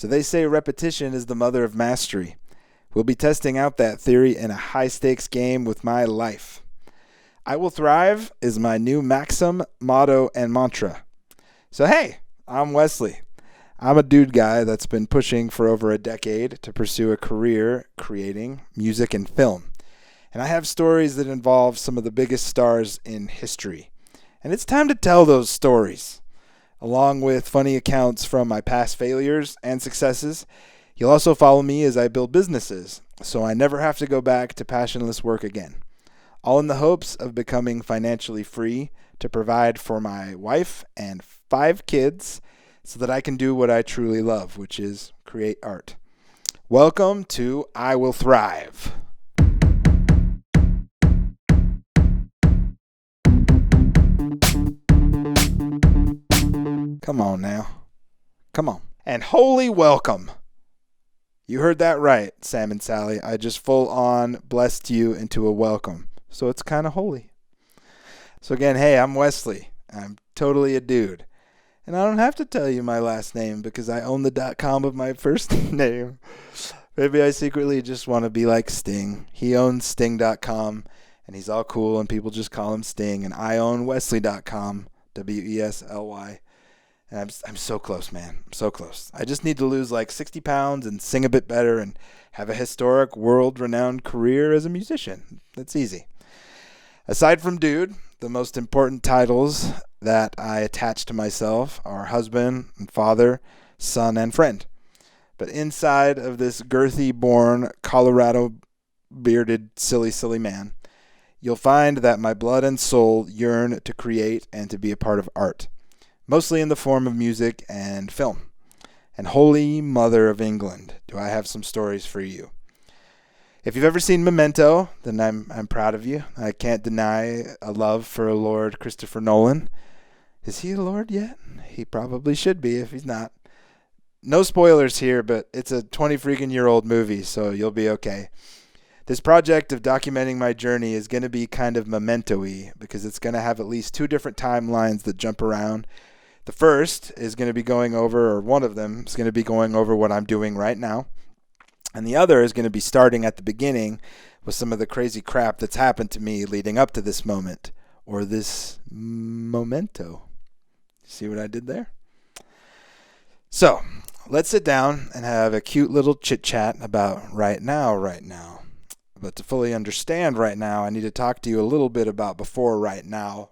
So they say repetition is the mother of mastery. We'll be testing out that theory in a high-stakes game with my life. I will thrive is my new maxim, motto, and mantra. So hey, I'm Wesly. I'm a dude guy that's been pushing for over a decade to pursue a career creating music and film. And I have stories that involve some of the biggest stars in history. And it's time to tell those stories. Along with funny accounts from my past failures and successes, you'll also follow me as I build businesses, so I never have to go back to passionless work again. All in the hopes of becoming financially free to provide for my wife and 5 kids so that I can do what I truly love, which is create art. Welcome to I Will Thrive. Come on now. Come on. And holy welcome. You heard that right, Sam and Sally. I just full on blessed you into a welcome. So it's kind of holy. So again, hey, I'm Wesly. I'm totally a dude. And I don't have to tell you my last name because I own the .com of my first name. Maybe I secretly just want to be like Sting. He owns Sting.com and he's all cool and people just call him Sting. And I own Wesly.com, Wesly. And I'm so close, man. I'm so close. I just need to lose like 60 pounds and sing a bit better and have a historic, world-renowned career as a musician. That's easy. Aside from dude, the most important titles that I attach to myself are husband and father, son, and friend. But inside of this girthy-born, Colorado-bearded, silly man, you'll find that my blood and soul yearn to create and to be a part of art, mostly in the form of music and film. And holy mother of England, do I have some stories for you. If you've ever seen Memento, then I'm proud of you. I can't deny a love for Lord Christopher Nolan. Is he a lord yet? He probably should be if he's not. No spoilers here, but it's a 20-freaking-year-old movie, so you'll be okay. This project of documenting my journey is going to be kind of memento-y because it's going to have at least 2 different timelines that jump around. The first is going to be going over, or one of them is going to be going over what I'm doing right now. And the other is going to be starting at the beginning with some of the crazy crap that's happened to me leading up to this moment, or this memento. See what I did there? So, let's sit down and have a cute little chit-chat about right now. But to fully understand right now, I need to talk to you a little bit about before right now.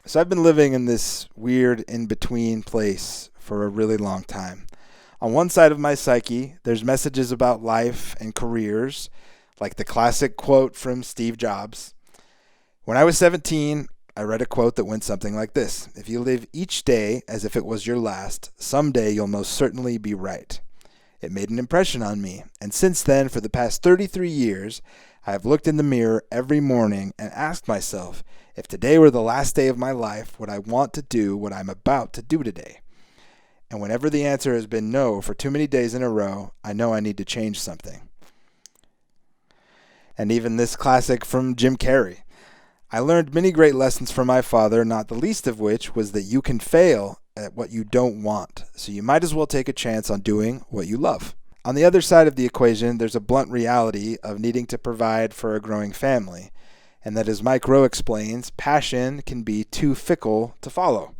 So I've been living in this weird in-between place for a really long time. On one side of my psyche, there's messages about life and careers, like the classic quote from Steve Jobs. When I was 17, I read a quote that went something like this: "If you live each day as if it was your last, someday you'll most certainly be right." It made an impression on me, and since then, for the past 33 years, I have looked in the mirror every morning and asked myself, if today were the last day of my life, would I want to do what I'm about to do today? And whenever the answer has been no for too many days in a row, I know I need to change something. And even this classic from Jim Carrey. I learned many great lessons from my father, not the least of which was that you can fail at what you don't want, so you might as well take a chance on doing what you love. On the other side of the equation, there's a blunt reality of needing to provide for a growing family, and that, as Mike Rowe explains, passion can be too fickle to follow.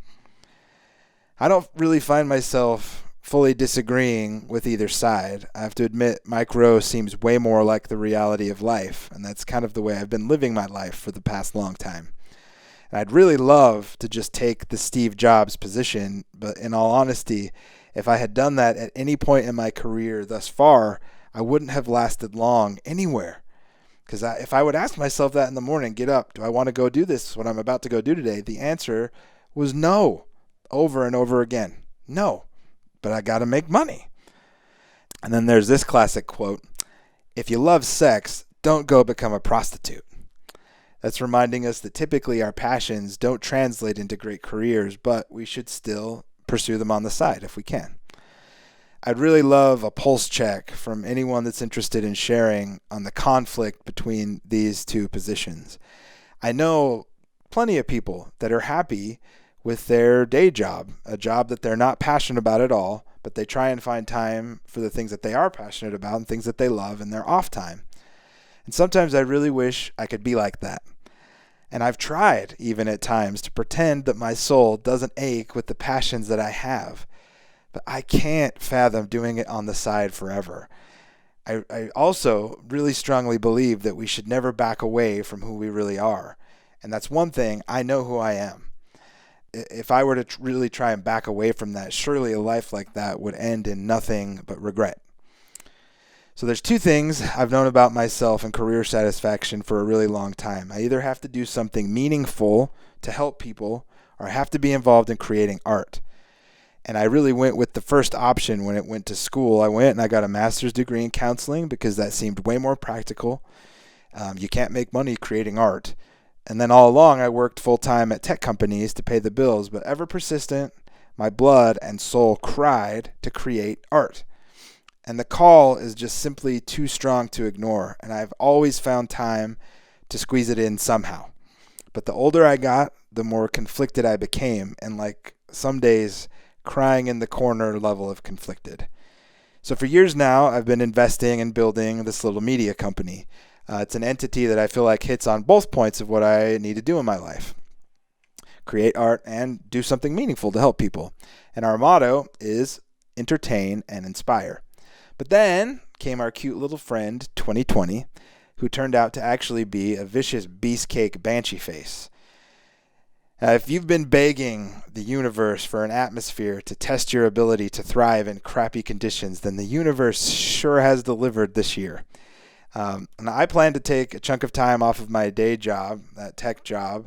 I don't really find myself fully disagreeing with either side. I have to admit, Mike Rowe seems way more like the reality of life, and that's kind of the way I've been living my life for the past long time. And I'd really love to just take the Steve Jobs position, but in all honesty, if I had done that at any point in my career thus far, I wouldn't have lasted long anywhere. Because if I would ask myself that in the morning, get up, do I want to go do this, what I'm about to go do today? The answer was no, over and over again. No, but I got to make money. And then there's this classic quote: if you love sex, don't go become a prostitute. That's reminding us that typically our passions don't translate into great careers, but we should still pursue them on the side if we can. I'd really love a pulse check from anyone that's interested in sharing on the conflict between these two positions. I know plenty of people that are happy with their day job, a job that they're not passionate about at all, but they try and find time for the things that they are passionate about and things that they love in their off time. And sometimes I really wish I could be like that. And I've tried, even at times, to pretend that my soul doesn't ache with the passions that I have. But I can't fathom doing it on the side forever. I also really strongly believe that we should never back away from who we really are. And that's one thing, I know who I am. If I were to really try and back away from that, surely a life like that would end in nothing but regret. So there's two things I've known about myself and career satisfaction for a really long time. I either have to do something meaningful to help people, or I have to be involved in creating art. And I really went with the first option when it went to school. I went and I got a master's degree in counseling because that seemed way more practical. You can't make money creating art. And then all along I worked full-time at tech companies to pay the bills, but ever persistent, my blood and soul cried to create art. And the call is just simply too strong to ignore, and I've always found time to squeeze it in somehow. But the older I got, the more conflicted I became, and like some days, crying in the corner level of conflicted. So for years now, I've been investing and building this little media company. It's an entity that I feel like hits on both points of what I need to do in my life. Create art and do something meaningful to help people. And our motto is entertain and inspire. But then came our cute little friend, 2020, who turned out to actually be a vicious beast cake banshee face. If you've been begging the universe for an atmosphere to test your ability to thrive in crappy conditions, then the universe sure has delivered this year. And I plan to take a chunk of time off of my day job, that tech job,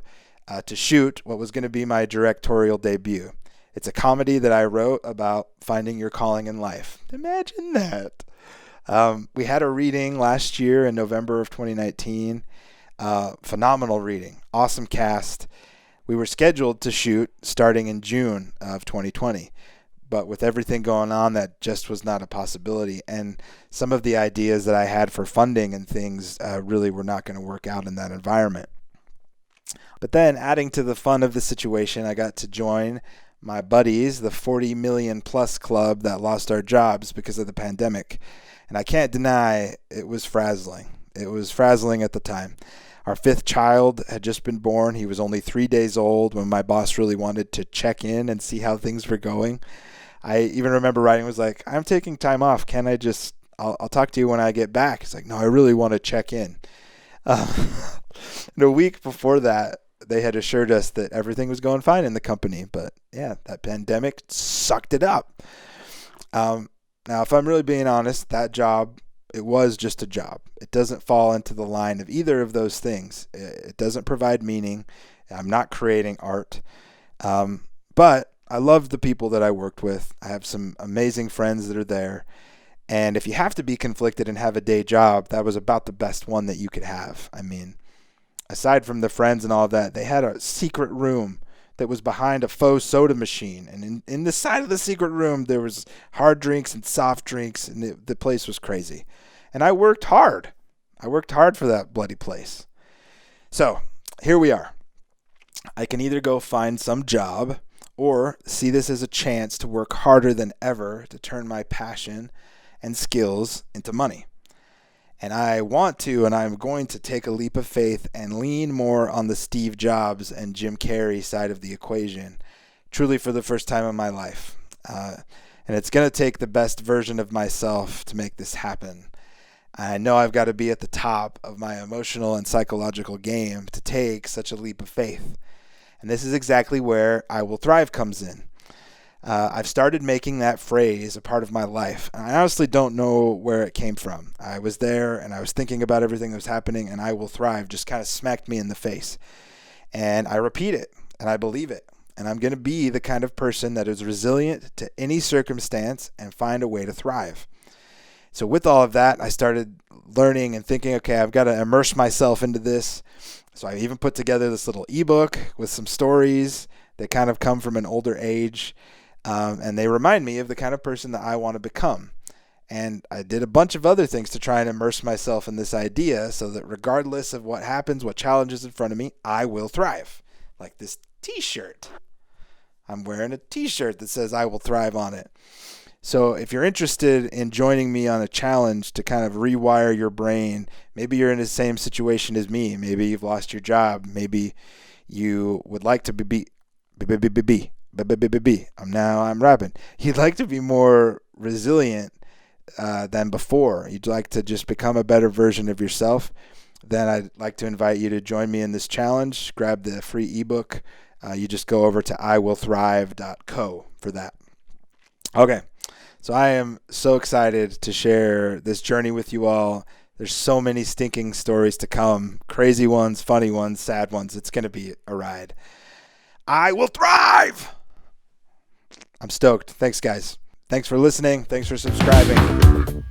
to shoot what was going to be my directorial debut. It's a comedy that I wrote about finding your calling in life. Imagine that. We had a reading last year in November of 2019. Phenomenal reading. Awesome cast. We were scheduled to shoot starting in June of 2020. But with everything going on, that just was not a possibility. And some of the ideas that I had for funding and things really were not going to work out in that environment. But then adding to the fun of the situation, I got to join my buddies, the 40 million plus club that lost our jobs because of the pandemic. And I can't deny it was frazzling. It was frazzling at the time. Our fifth child had just been born. He was only 3 days old when my boss really wanted to check in and see how things were going. I even remember writing, was like, I'm taking time off. Can I just, I'll talk to you when I get back. It's like, no, I really want to check in. And a week before that, they had assured us that everything was going fine in the company. But yeah, that pandemic sucked it up. Now, if I'm really being honest, that job, it was just a job. It doesn't fall into the line of either of those things. It doesn't provide meaning. I'm not creating art. But I love the people that I worked with. I have some amazing friends that are there. And if you have to be conflicted and have a day job, that was about the best one that you could have. I mean, aside from the friends and all of that, they had a secret room that was behind a faux soda machine. And in the side of the secret room, there was hard drinks and soft drinks, and the place was crazy. And I worked hard. I worked hard for that bloody place. So here we are. I can either go find some job or see this as a chance to work harder than ever to turn my passion and skills into money. And I want to, and I'm going to take a leap of faith and lean more on the Steve Jobs and Jim Carrey side of the equation, truly for the first time in my life. And it's going to take the best version of myself to make this happen. I know I've got to be at the top of my emotional and psychological game to take such a leap of faith. And this is exactly where I Will Thrive comes in. I've started making that phrase a part of my life. And I honestly don't know where it came from. I was there and I was thinking about everything that was happening, and I Will Thrive just kind of smacked me in the face. And I repeat it and I believe it. And I'm going to be the kind of person that is resilient to any circumstance and find a way to thrive. So with all of that, I started learning and thinking, okay, I've got to immerse myself into this. So I even put together this little ebook with some stories that kind of come from an older age. And they remind me of the kind of person that I want to become. And I did a bunch of other things to try and immerse myself in this idea so that regardless of what happens, what challenges in front of me, I will thrive. Like this t-shirt. I'm wearing a t-shirt that says I will thrive on it. So if you're interested in joining me on a challenge to kind of rewire your brain, maybe you're in the same situation as me. Maybe you've lost your job. Maybe you would like to I'm rapping. You'd like to be more resilient than before. You'd like to just become a better version of yourself. Then I'd like to invite you to join me in this challenge. Grab the free ebook. You just go over to iwillthrive.co for that. Okay. So I am so excited to share this journey with you all. There's so many stinking stories to come. Crazy ones, funny ones, sad ones. It's going to be a ride. I will thrive! I'm stoked. Thanks, guys. Thanks for listening. Thanks for subscribing.